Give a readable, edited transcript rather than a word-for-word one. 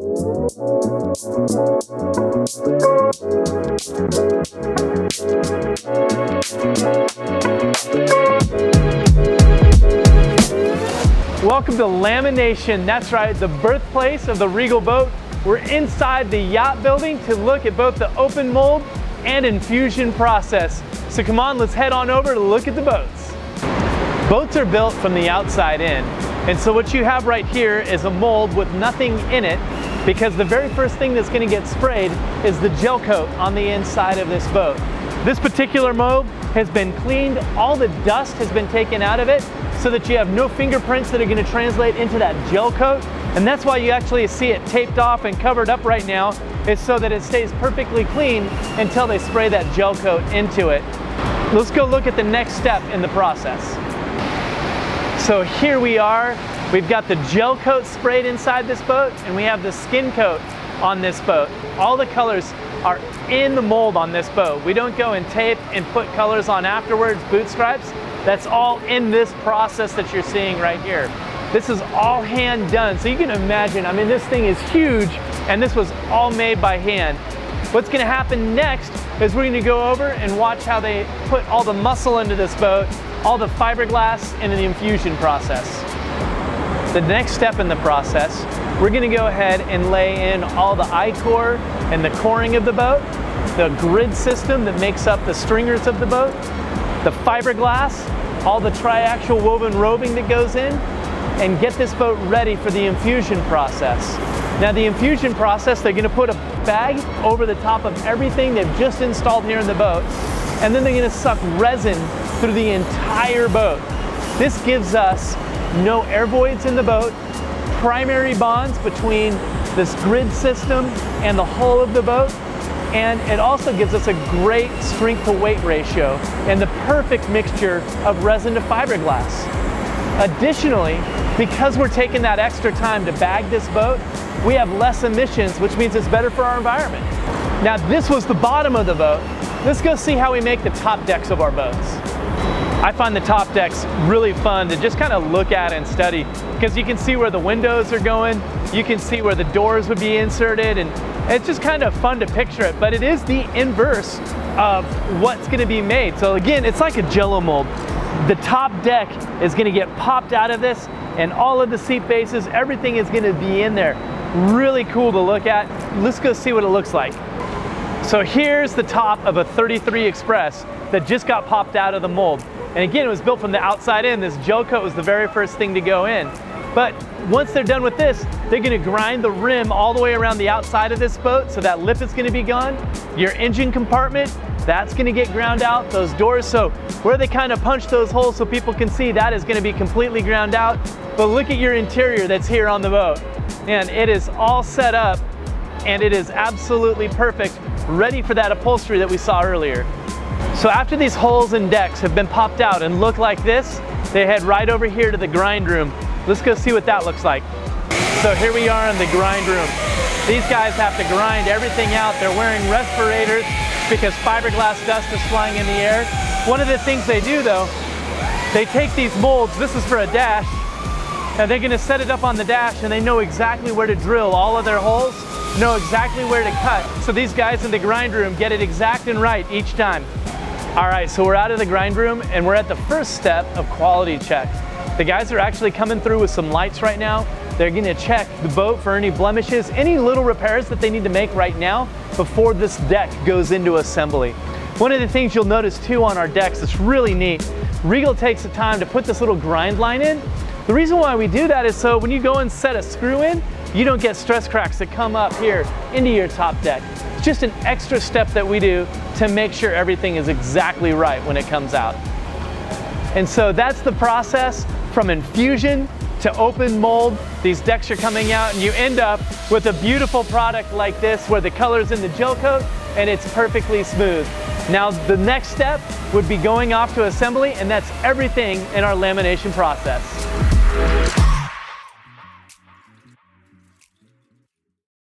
Welcome to lamination. That's right, the birthplace of the Regal boat. We're inside the yacht building to look at both the open mold and infusion process. So come on, let's head on over to look at the boats. Boats are built from the outside in. And so what you have right here is a mold with nothing in it, because the very first thing that's going to get sprayed is the gel coat on the inside of this boat. This particular mold has been cleaned, all the dust has been taken out of it, so that you have no fingerprints that are going to translate into that gel coat. And that's why you actually see it taped off and covered up right now, is so that it stays perfectly clean until they spray that gel coat into it. Let's go look at the next step in the process. So here we are. We've got the gel coat sprayed inside this boat, and we have the skin coat on this boat. All the colors are in the mold on this boat. We don't go and tape and put colors on afterwards, boot stripes. That's all in this process that you're seeing right here. This is all hand done. So you can imagine, I mean, this thing is huge, and this was all made by hand. What's gonna happen next is we're gonna go over and watch how they put all the muscle into this boat, all the fiberglass into the infusion process. The next step in the process, we're gonna go ahead and lay in all the I-core and the coring of the boat, the grid system that makes up the stringers of the boat, the fiberglass, all the triaxial woven roving that goes in, and get this boat ready for the infusion process. Now the infusion process, they're gonna put a bag over the top of everything they've just installed here in the boat, and then they're gonna suck resin through the entire boat. This gives us no air voids in the boat, primary bonds between this grid system and the hull of the boat, and it also gives us a great strength to weight ratio and the perfect mixture of resin to fiberglass. Additionally, because we're taking that extra time to bag this boat, we have less emissions, which means it's better for our environment. Now this was the bottom of the boat. Let's go see how we make the top decks of our boats. I find the top decks really fun to just kind of look at and study, because you can see where the windows are going, you can see where the doors would be inserted, and it's just kind of fun to picture it, but it is the inverse of what's going to be made. So again, it's like a jello mold. The top deck is going to get popped out of this, and all of the seat bases, everything is going to be in there. Really cool to look at. Let's go see what it looks like. So here's the top of a 33 Express that just got popped out of the mold. And again, it was built from the outside in. This gel coat was the very first thing to go in. But once they're done with this, they're gonna grind the rim all the way around the outside of this boat, so that lip is gonna be gone. Your engine compartment, that's gonna get ground out. Those doors, so where they kind of punch those holes so people can see, that is gonna be completely ground out. But look at your interior that's here on the boat. And it is all set up, and it is absolutely perfect, ready for that upholstery that we saw earlier. So after these holes and decks have been popped out and look like this, they head right over here to the grind room. Let's go see what that looks like. So here we are in the grind room. These guys have to grind everything out. They're wearing respirators because fiberglass dust is flying in the air. One of the things they do though, they take these molds, this is for a dash, and they're gonna set it up on the dash, and they know exactly where to drill all of their holes, know exactly where to cut. So these guys in the grind room get it exact and right each time. All right, so we're out of the grind room and we're at the first step of quality check. The guys are actually coming through with some lights right now. They're gonna check the boat for any blemishes, any little repairs that they need to make right now before this deck goes into assembly. One of the things you'll notice too on our decks that's really neat, Regal takes the time to put this little grind line in. The reason why we do that is so when you go and set a screw in, you don't get stress cracks that come up here into your top deck. It's just an extra step that we do to make sure everything is exactly right when it comes out. And so that's the process from infusion to open mold. These decks are coming out and you end up with a beautiful product like this where the color's in the gel coat and it's perfectly smooth. Now the next step would be going off to assembly, and that's everything in our lamination process.